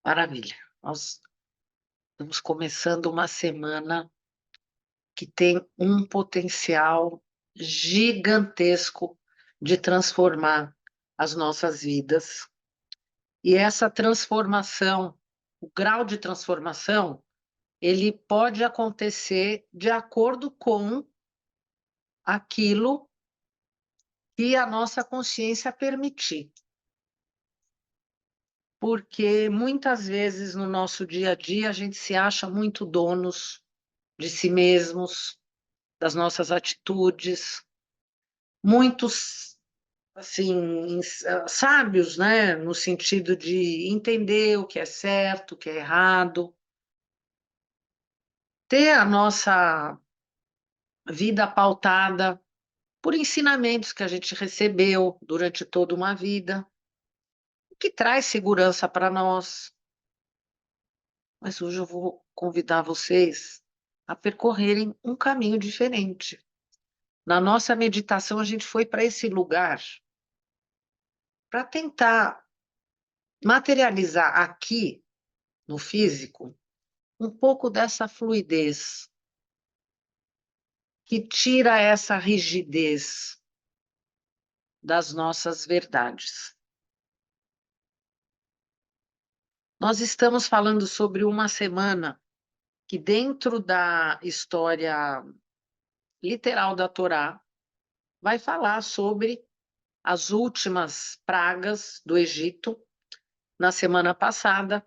Maravilha. Nós estamos começando uma semana que tem um potencial gigantesco de transformar as nossas vidas. E essa transformação, o grau de transformação, ele pode acontecer de acordo com aquilo que a nossa consciência permitir. Porque muitas vezes no nosso dia a dia a gente se acha muito donos de si mesmos, das nossas atitudes, muitos, assim, sábios, né, no sentido de entender o que é certo, o que é errado, ter a nossa vida pautada por ensinamentos que a gente recebeu durante toda uma vida, o que traz segurança para nós. Mas hoje eu vou convidar vocês a percorrerem um caminho diferente. Na nossa meditação, a gente foi para esse lugar para tentar materializar aqui, no físico, um pouco dessa fluidez, que tira essa rigidez das nossas verdades. Nós estamos falando sobre uma semana que, dentro da história literal da Torá, vai falar sobre as últimas pragas do Egito. Na semana passada,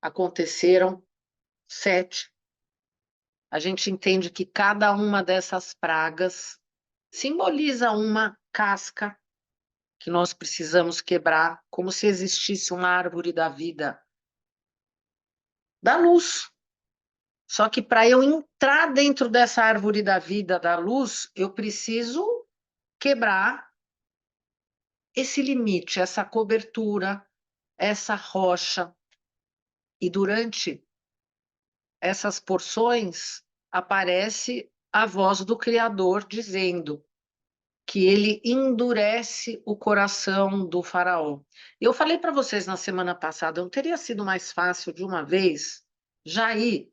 aconteceram 7. A gente entende que cada uma dessas pragas simboliza uma casca que nós precisamos quebrar, como se existisse uma árvore da vida, da luz. Só que para eu entrar dentro dessa árvore da vida, da luz, eu preciso quebrar esse limite, essa cobertura, essa rocha. E durante essas porções aparece a voz do Criador dizendo que ele endurece o coração do faraó. Eu falei para vocês na semana passada, não teria sido mais fácil de uma vez já ir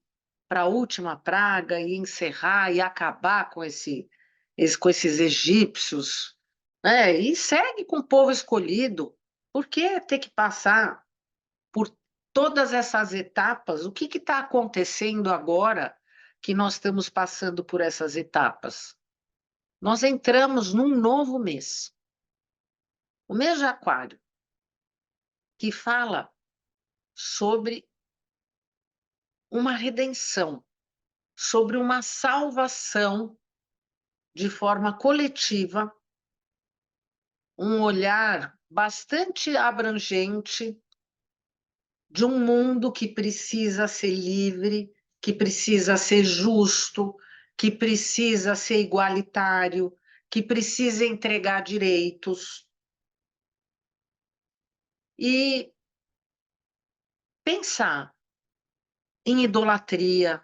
para a última praga e encerrar e acabar com com esses egípcios, né? E segue com o povo escolhido. Por que ter que passar por todas essas etapas? O que está acontecendo agora que nós estamos passando por essas etapas? Nós entramos num novo mês, o mês de Aquário, que fala sobre uma redenção, sobre uma salvação de forma coletiva, um olhar bastante abrangente de um mundo que precisa ser livre, que precisa ser justo, que precisa ser igualitário, que precisa entregar direitos. E pensar em idolatria,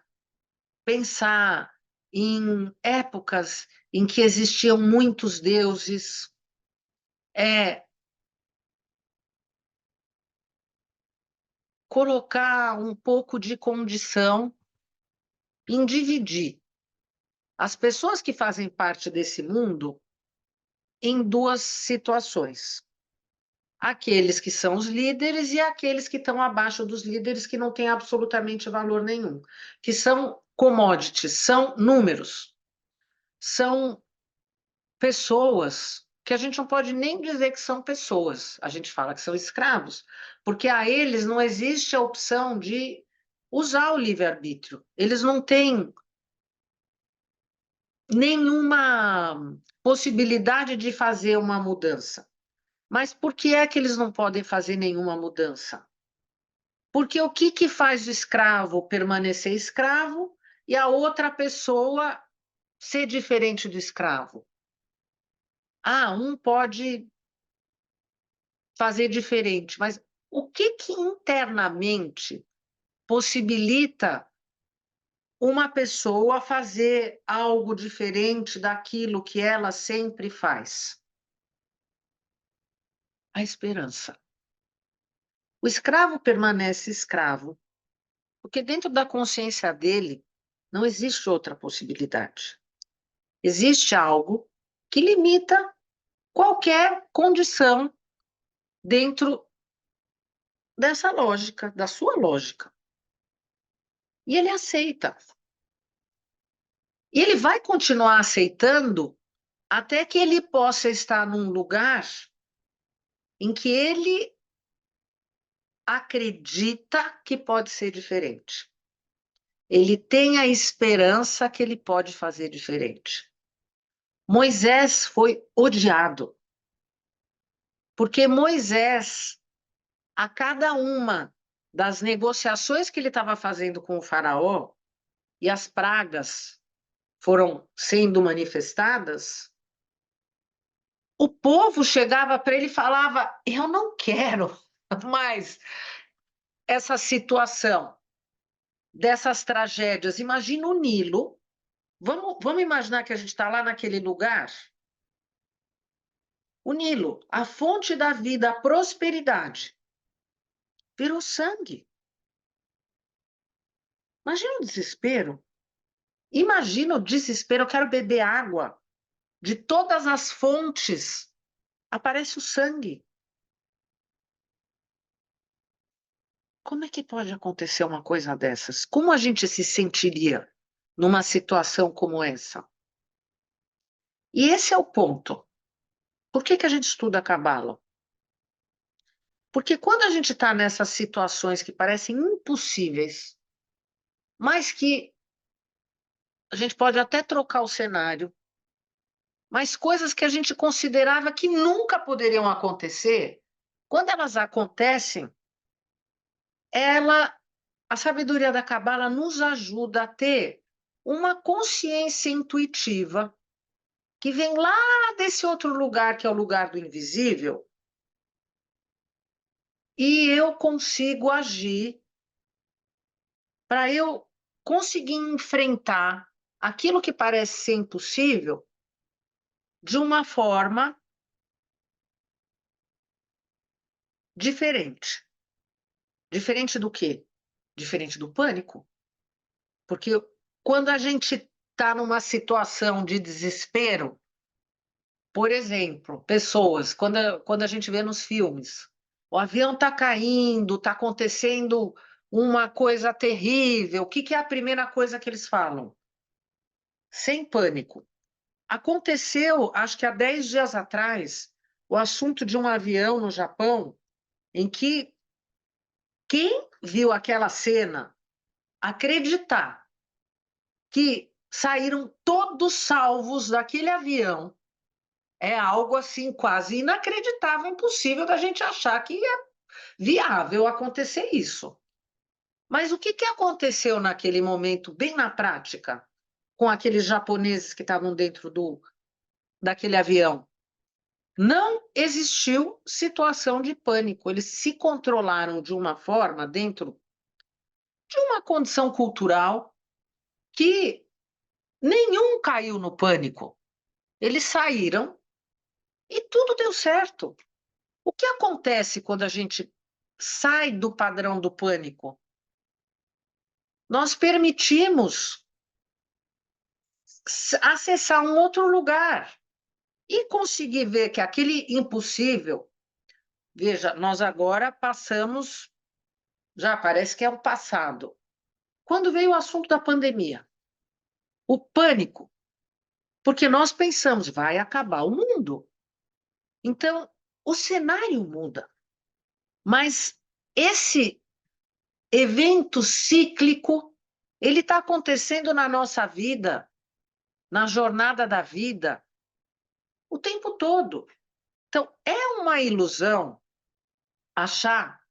pensar em épocas em que existiam muitos deuses, é colocar um pouco de condição em dividir as pessoas que fazem parte desse mundo em duas situações. Aqueles que são os líderes e aqueles que estão abaixo dos líderes, que não têm absolutamente valor nenhum, que são commodities, são números, são pessoas que a gente não pode nem dizer que são pessoas, a gente fala que são escravos, porque a eles não existe a opção de usar o livre-arbítrio. Eles não têm nenhuma possibilidade de fazer uma mudança. Mas por que é que eles não podem fazer nenhuma mudança? Porque o que faz o escravo permanecer escravo e a outra pessoa ser diferente do escravo? Ah, um pode fazer diferente, mas o que internamente possibilita uma pessoa fazer algo diferente daquilo que ela sempre faz? A esperança. O escravo permanece escravo, porque dentro da consciência dele não existe outra possibilidade. Existe algo que limita qualquer condição dentro dessa lógica, da sua lógica. E ele aceita. E ele vai continuar aceitando até que ele possa estar num lugar em que ele acredita que pode ser diferente. Ele tem a esperança que ele pode fazer diferente. Moisés foi odiado, porque Moisés, a cada uma das negociações que ele estava fazendo com o faraó, e as pragas foram sendo manifestadas, o povo chegava para ele e falava: eu não quero mais essa situação dessas tragédias. Imagina o Nilo. Vamos imaginar que a gente está lá naquele lugar. O Nilo, a fonte da vida, a prosperidade, virou sangue. Imagina o desespero. Imagina o desespero. Eu quero beber água. De todas as fontes, aparece o sangue. Como é que pode acontecer uma coisa dessas? Como a gente se sentiria numa situação como essa? E esse é o ponto. Por que a gente estuda a Cabala? Porque quando a gente está nessas situações que parecem impossíveis, mas que a gente pode até trocar o cenário, mas coisas que a gente considerava que nunca poderiam acontecer, quando elas acontecem, a sabedoria da Cabala nos ajuda a ter uma consciência intuitiva que vem lá desse outro lugar, que é o lugar do invisível, e eu consigo agir para eu conseguir enfrentar aquilo que parece ser impossível de uma forma diferente. Diferente do quê? Diferente do pânico. Porque quando a gente está numa situação de desespero, por exemplo, pessoas, quando a gente vê nos filmes, o avião está caindo, está acontecendo uma coisa terrível, o que, que é a primeira coisa que eles falam? Sem pânico. Aconteceu, acho que há 10 dias atrás, o assunto de um avião no Japão, em que quem viu aquela cena acreditar que saíram todos salvos daquele avião é algo assim quase inacreditável, impossível da gente achar que é viável acontecer isso. Mas o que aconteceu naquele momento, bem na prática, com aqueles japoneses que estavam dentro daquele avião? Não existiu situação de pânico. Eles se controlaram de uma forma dentro de uma condição cultural que nenhum caiu no pânico. Eles saíram e tudo deu certo. O que acontece quando a gente sai do padrão do pânico? Nós permitimos acessar um outro lugar e conseguir ver que aquele impossível. Veja, nós agora passamos, já parece que é o passado. Quando veio o assunto da pandemia, o pânico, porque nós pensamos, vai acabar o mundo. Então, o cenário muda. Mas esse evento cíclico, ele está acontecendo na nossa vida, na jornada da vida, o tempo todo. Então, é uma ilusão achar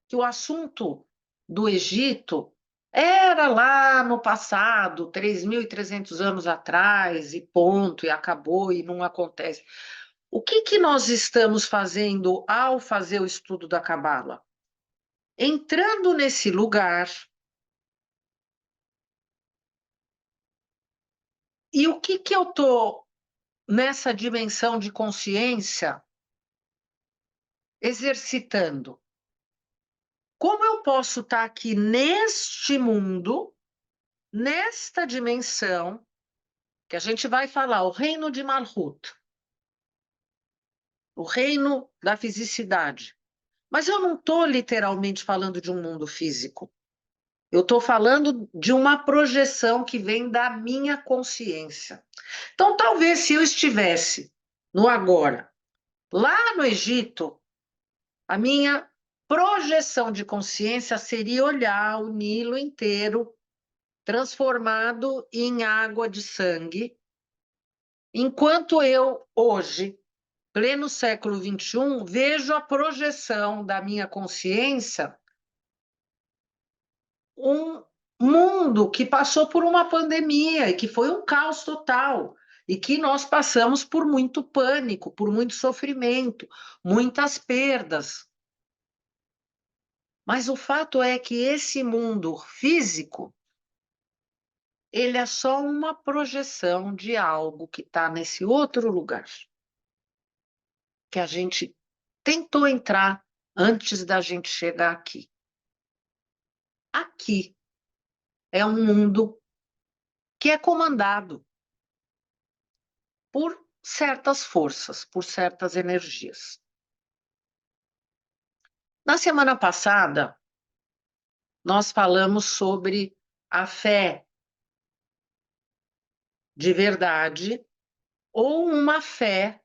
que o assunto do Egito era lá no passado, 3.300 anos atrás, e ponto, e acabou, e não acontece. O que nós estamos fazendo ao fazer o estudo da Cabala? Entrando nesse lugar, e o que eu estou nessa dimensão de consciência exercitando? Como eu posso estar aqui neste mundo, nesta dimensão, que a gente vai falar, o reino de Malhut, o reino da fisicidade. Mas eu não estou literalmente falando de um mundo físico. Eu estou falando de uma projeção que vem da minha consciência. Então, talvez se eu estivesse no agora, lá no Egito, a minha projeção de consciência seria olhar o Nilo inteiro transformado em água de sangue, enquanto eu, hoje, pleno século XXI, vejo a projeção da minha consciência um mundo que passou por uma pandemia e que foi um caos total e que nós passamos por muito pânico, por muito sofrimento, muitas perdas. Mas o fato é que esse mundo físico, ele é só uma projeção de algo que está nesse outro lugar, que a gente tentou entrar antes da gente chegar aqui. Aqui é um mundo que é comandado por certas forças, por certas energias. Na semana passada, nós falamos sobre a fé de verdade ou uma fé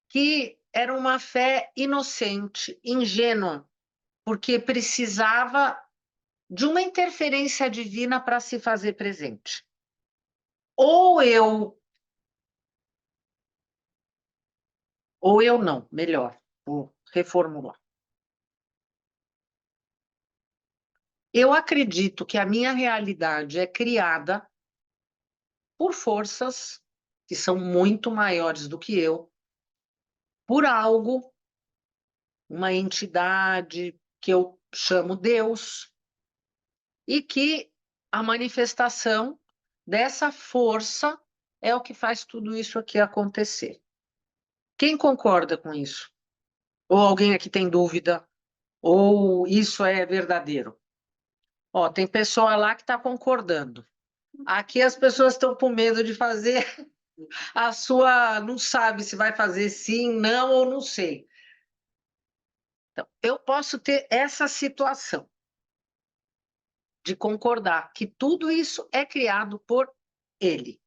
que era uma fé inocente, ingênua, porque precisava de uma interferência divina para se fazer presente. Ou eu não, melhor, vou reformular. Eu acredito que a minha realidade é criada por forças que são muito maiores do que eu, por algo, uma entidade que eu chamo Deus, e que a manifestação dessa força é o que faz tudo isso aqui acontecer. Quem concorda com isso? Ou alguém aqui tem dúvida? Ou isso é verdadeiro? Ó, tem pessoa lá que está concordando. Aqui as pessoas estão com medo de fazer a sua, não sabe se vai fazer sim, não ou não sei. Então, eu posso ter essa situação de concordar que tudo isso é criado por ele,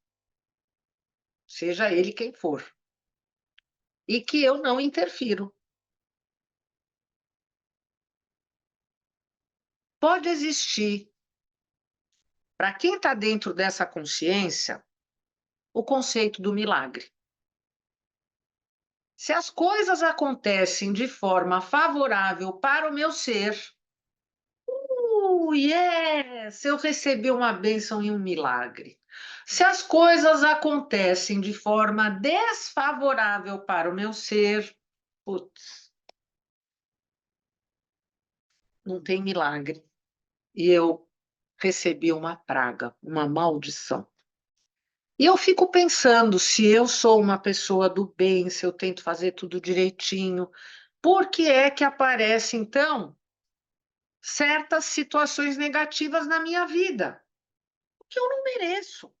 seja ele quem for, e que eu não interfiro. Pode existir, para quem está dentro dessa consciência, o conceito do milagre. Se as coisas acontecem de forma favorável para o meu ser, yes! Eu recebi uma bênção e um milagre. Se as coisas acontecem de forma desfavorável para o meu ser, putz, não tem milagre. E eu recebi uma praga, uma maldição. E eu fico pensando, se eu sou uma pessoa do bem, se eu tento fazer tudo direitinho, por que é que aparece, então, certas situações negativas na minha vida? Que eu não mereço.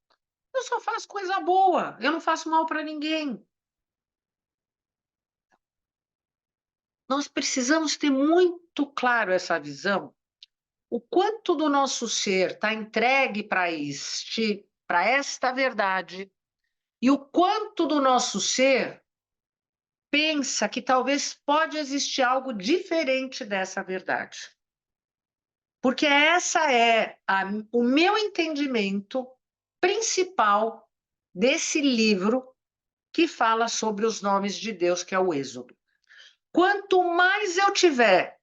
Eu só faço coisa boa, eu não faço mal para ninguém. Nós precisamos ter muito claro essa visão, o quanto do nosso ser está entregue para esta verdade, e o quanto do nosso ser pensa que talvez pode existir algo diferente dessa verdade. Porque essa é o meu entendimento principal desse livro que fala sobre os nomes de Deus, que é o Êxodo. Quanto mais eu tiver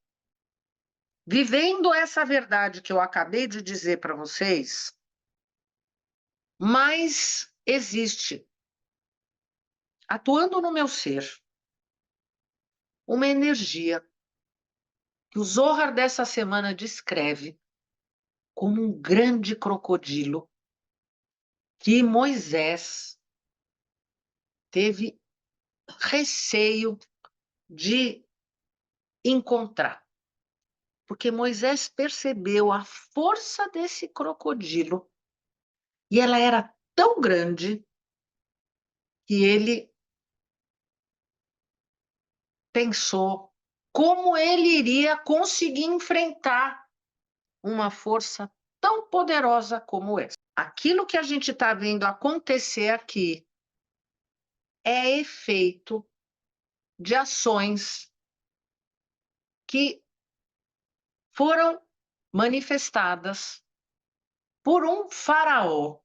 vivendo essa verdade que eu acabei de dizer para vocês, mais existe, atuando no meu ser, uma energia que o Zohar dessa semana descreve como um grande crocodilo que Moisés teve receio de encontrar. porque Moisés percebeu a força desse crocodilo e ela era tão grande que ele pensou como ele iria conseguir enfrentar uma força tão poderosa como essa. Aquilo que a gente está vendo acontecer aqui é efeito de ações que foram manifestadas por um faraó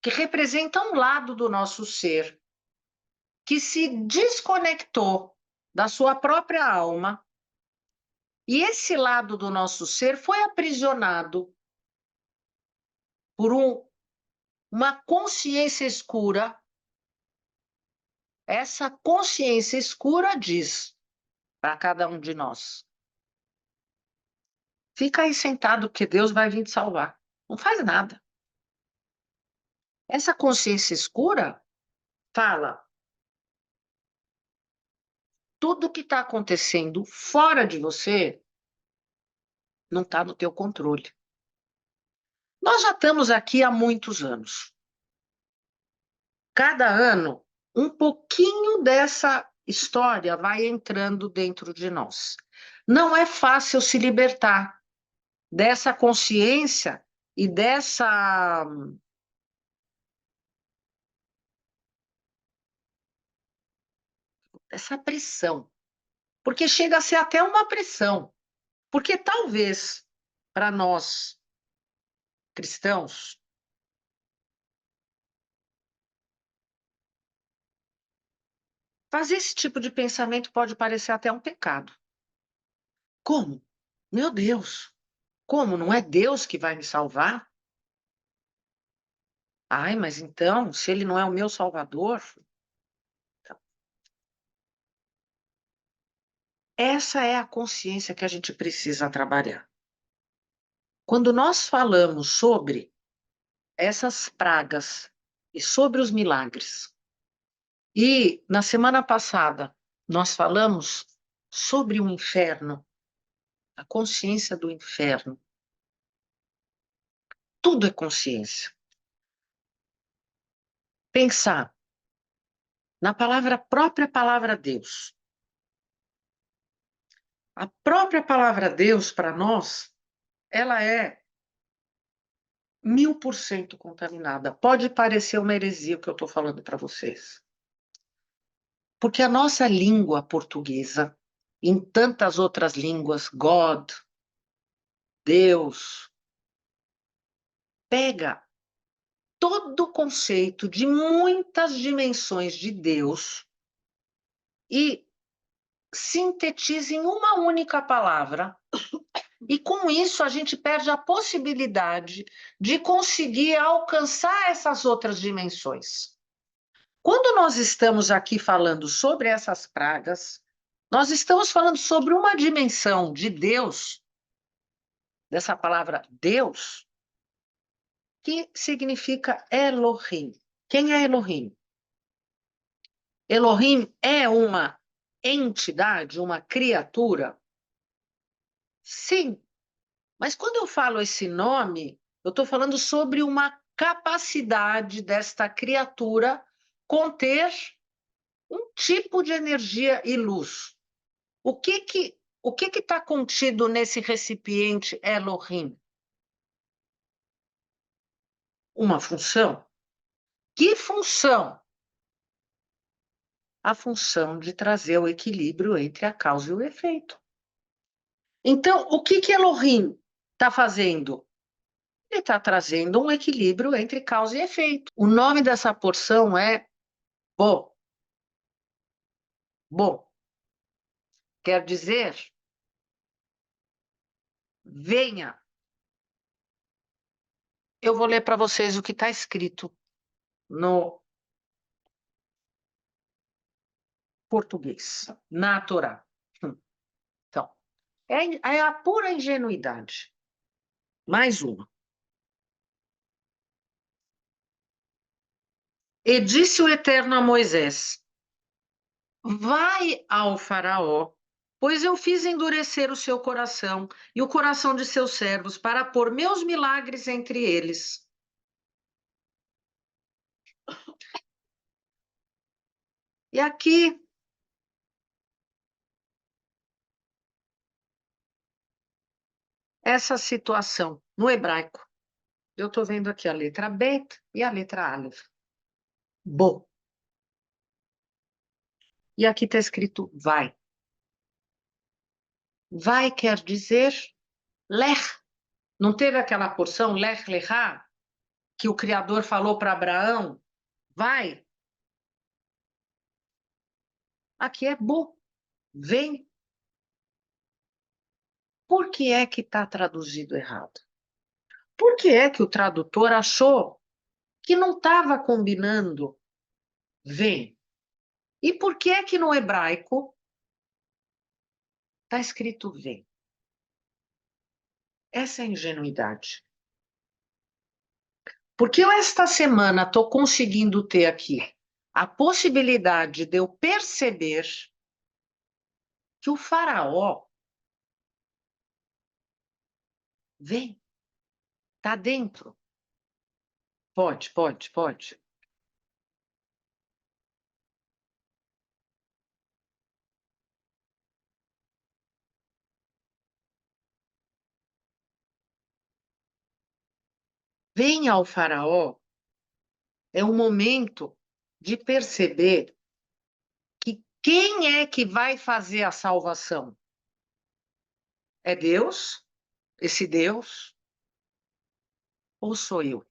que representa um lado do nosso ser que se desconectou da sua própria alma, e esse lado do nosso ser foi aprisionado por uma consciência escura. Essa consciência escura diz para cada um de nós: fica aí sentado que Deus vai vir te salvar. Não faz nada. Essa consciência escura fala: tudo que está acontecendo fora de você não está no teu controle. Nós já estamos aqui há muitos anos. Cada ano, um pouquinho dessa história vai entrando dentro de nós. Não é fácil se libertar dessa consciência e dessa pressão, porque chega a ser até uma pressão, porque talvez para nós cristãos fazer esse tipo de pensamento pode parecer até um pecado. Como? Meu Deus, como? Não é Deus que vai me salvar? Ai, mas então, se ele não é o meu salvador, essa é a consciência que a gente precisa trabalhar. Quando nós falamos sobre essas pragas e sobre os milagres, e na semana passada nós falamos sobre o inferno, a consciência do inferno, tudo é consciência. Pensar na própria palavra Deus. A própria palavra Deus, para nós, ela é 1000% contaminada. Pode parecer uma heresia o que eu estou falando para vocês. Porque a nossa língua portuguesa, em tantas outras línguas, God, Deus, pega todo o conceito de muitas dimensões de Deus e sintetiza em uma única palavra. E com isso a gente perde a possibilidade de conseguir alcançar essas outras dimensões. Quando nós estamos aqui falando sobre essas pragas, nós estamos falando sobre uma dimensão de Deus, dessa palavra Deus, que significa Elohim. Quem é Elohim? Elohim é uma entidade, uma criatura? Sim, mas quando eu falo esse nome, eu estou falando sobre uma capacidade desta criatura conter um tipo de energia e luz. O que está contido nesse recipiente Elohim? Uma função. Que função? A função de trazer o equilíbrio entre a causa e o efeito. Então, o que Elohim está fazendo? Ele está trazendo um equilíbrio entre causa e efeito. O nome dessa porção é Bo. Bo. Quer dizer, venha. Eu vou ler para vocês o que está escrito no português, na Torá. Então, é a pura ingenuidade. Mais uma. E disse o Eterno a Moisés: vai ao Faraó, Pois eu fiz endurecer o seu coração e o coração de seus servos para pôr meus milagres entre eles. E aqui, essa situação, no hebraico, eu estou vendo aqui a letra Bet e a letra Aleph. Bo. E aqui está escrito vai. Vai quer dizer lech. Não teve aquela porção lech lechá que o Criador falou para Abraão? Vai. Aqui é bo. Vem. Por que é que está traduzido errado? Por que é que o tradutor achou que não estava combinando vem? E por que é que no hebraico está escrito vem? Essa é a ingenuidade. Porque eu esta semana estou conseguindo ter aqui a possibilidade de eu perceber que o faraó vem, está dentro. Pode. Vem ao faraó é o momento de perceber que quem é que vai fazer a salvação? É Deus? Esse Deus? Ou sou eu?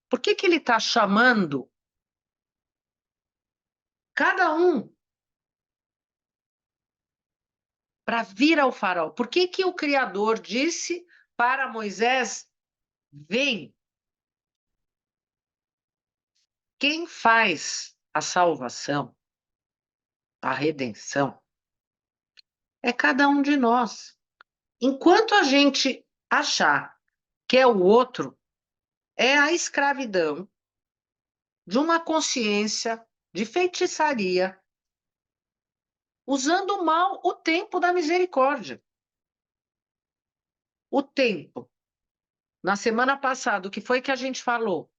Por que que ele está chamando cada um para vir ao faraó? Por que que o Criador disse para Moisés, vem? Quem faz a salvação, a redenção, é cada um de nós. Enquanto a gente achar que é o outro, é a escravidão de uma consciência de feitiçaria, usando mal o tempo da misericórdia. O tempo. Na semana passada, o que foi que a gente falou?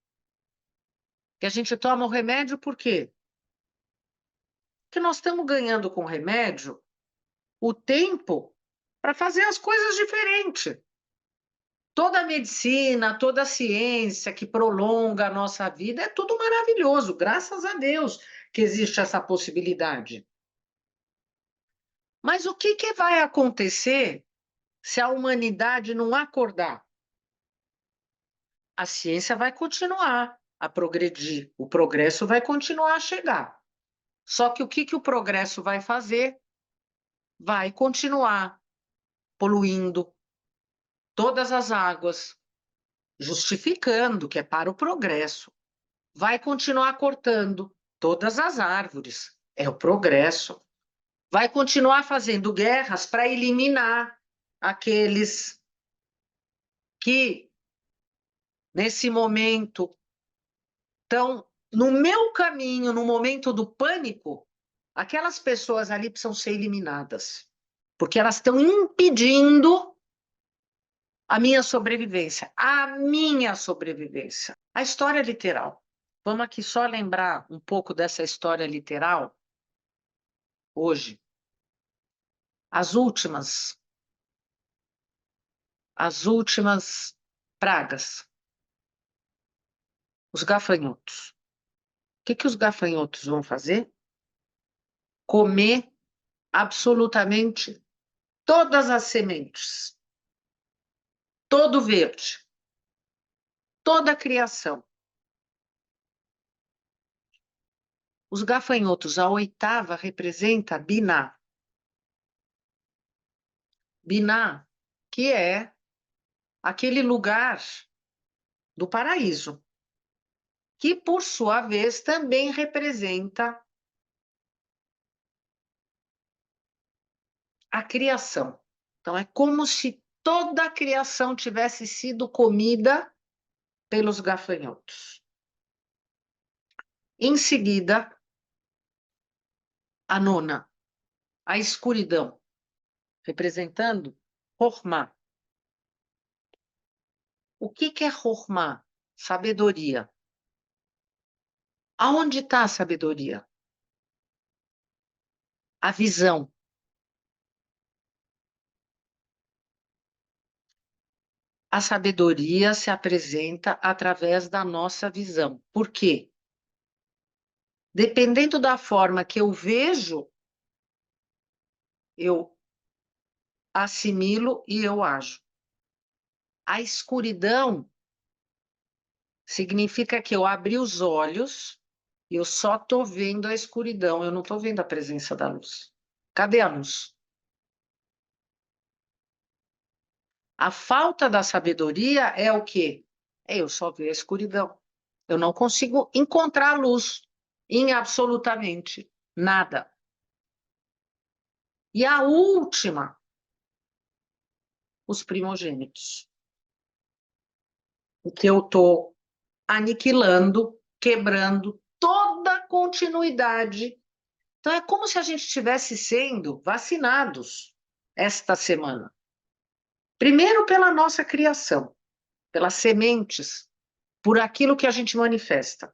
Que a gente toma o remédio por quê? Porque nós estamos ganhando com o remédio o tempo para fazer as coisas diferentes. Toda a medicina, toda a ciência que prolonga a nossa vida é tudo maravilhoso, graças a Deus que existe essa possibilidade. Mas o que que vai acontecer se a humanidade não acordar? A ciência vai continuar a progredir, o progresso vai continuar a chegar. Só que o que que o progresso vai fazer? Vai continuar poluindo todas as águas, justificando que é para o progresso. Vai continuar cortando todas as árvores, é o progresso. Vai continuar fazendo guerras para eliminar aqueles que, nesse momento, estão no meu caminho, no momento do pânico, aquelas pessoas ali precisam ser eliminadas, porque elas estão impedindo a minha sobrevivência, a minha sobrevivência. A história literal. Vamos aqui só lembrar um pouco dessa história literal hoje. As últimas pragas, os gafanhotos. O que que os gafanhotos vão fazer? Comer absolutamente todas as sementes, todo verde, toda a criação. Os gafanhotos, a oitava representa Biná. Biná, que é aquele lugar do paraíso, que por sua vez também representa a criação. Então é como se toda a criação tivesse sido comida pelos gafanhotos. Em seguida, a nona, a escuridão. representando Chokhmah. O que é Chokhmah? Sabedoria. Aonde está a sabedoria? A visão. A sabedoria se apresenta através da nossa visão. Por quê? Dependendo da forma que eu vejo, eu assimilo e eu ajo. A escuridão significa que eu abri os olhos e eu só estou vendo a escuridão, eu não estou vendo a presença da luz. Cadê a luz? A falta da sabedoria é o quê? Eu só vejo a escuridão. Eu não consigo encontrar luz em absolutamente nada. E a última, os primogênitos. O que eu estou aniquilando, quebrando toda a continuidade. Então, é como se a gente estivesse sendo vacinados esta semana. Primeiro, pela nossa criação, pelas sementes, por aquilo que a gente manifesta.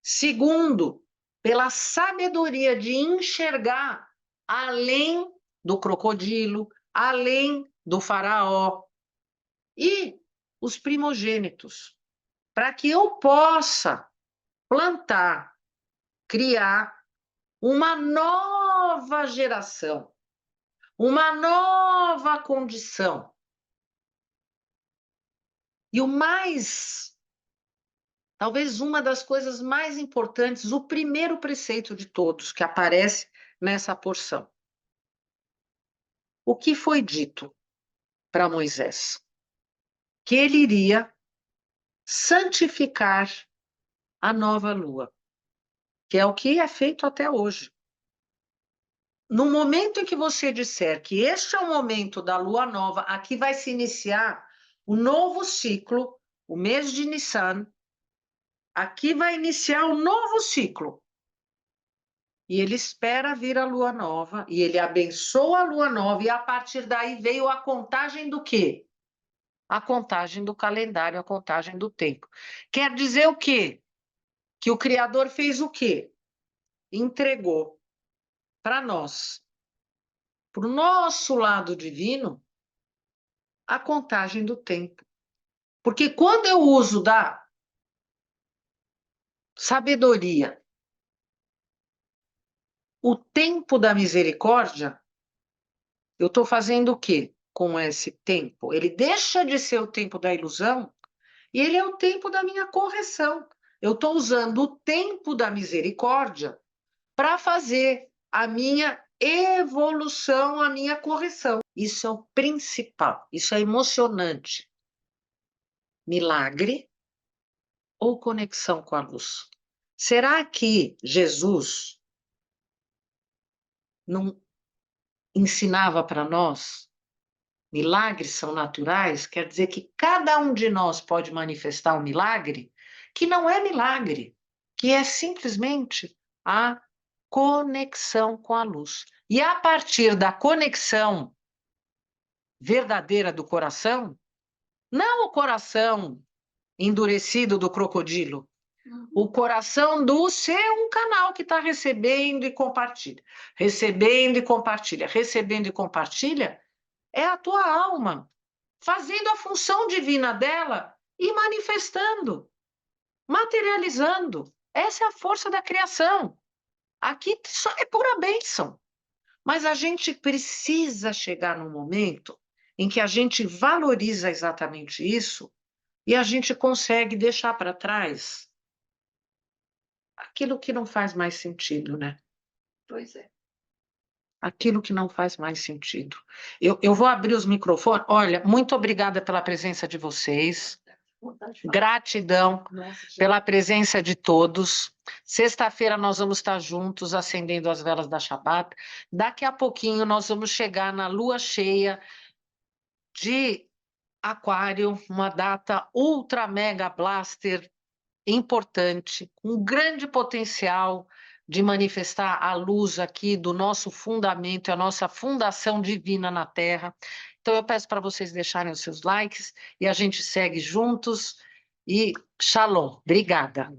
Segundo, pela sabedoria de enxergar além do crocodilo, além do faraó. E os primogênitos, para que eu possa plantar, criar uma nova geração, uma nova condição. E o mais, talvez uma das coisas mais importantes, o primeiro preceito de todos que aparece nessa porção. O que foi dito para Moisés? Que ele iria santificar a nova lua, que é o que é feito até hoje. No momento em que você disser que este é o momento da lua nova, aqui vai se iniciar o novo ciclo, o mês de Nissan, aqui vai iniciar um novo ciclo. E ele espera vir a lua nova, e ele abençoa a lua nova, e a partir daí veio a contagem do quê? A contagem do calendário, a contagem do tempo. Quer dizer o quê? Que o Criador fez o quê? Entregou para nós, para o nosso lado divino, a contagem do tempo. Porque quando eu uso da sabedoria, o tempo da misericórdia, eu estou fazendo o quê com esse tempo? Ele deixa de ser o tempo da ilusão e ele é o tempo da minha correção. Eu estou usando o tempo da misericórdia para fazer a minha evolução, a minha correção. Isso é o principal, isso é emocionante. Milagre ou conexão com a luz? Será que Jesus não ensinava para nós? Milagres são naturais, quer dizer que cada um de nós pode manifestar um milagre que não é milagre, que é simplesmente a conexão com a luz. E a partir da conexão verdadeira do coração, não o coração endurecido do crocodilo, o coração do ser um canal que está recebendo e compartilha, recebendo e compartilha, recebendo e compartilha, é a tua alma fazendo a função divina dela e manifestando, materializando. Essa é a força da criação. Aqui só é pura bênção. Mas a gente precisa chegar num momento em que a gente valoriza exatamente isso e a gente consegue deixar para trás aquilo que não faz mais sentido, né? Pois é. Aquilo que não faz mais sentido. Eu vou abrir os microfones. Olha, muito obrigada pela presença de vocês. Gratidão pela presença de todos. Sexta-feira nós vamos estar juntos acendendo as velas da Shabbat. Daqui a pouquinho nós vamos chegar na lua cheia de Aquário, uma data ultra mega blaster importante, com grande potencial de manifestar a luz aqui do nosso fundamento, a nossa fundação divina na Terra. Então, eu peço para vocês deixarem os seus likes e a gente segue juntos. E shalom. Obrigada.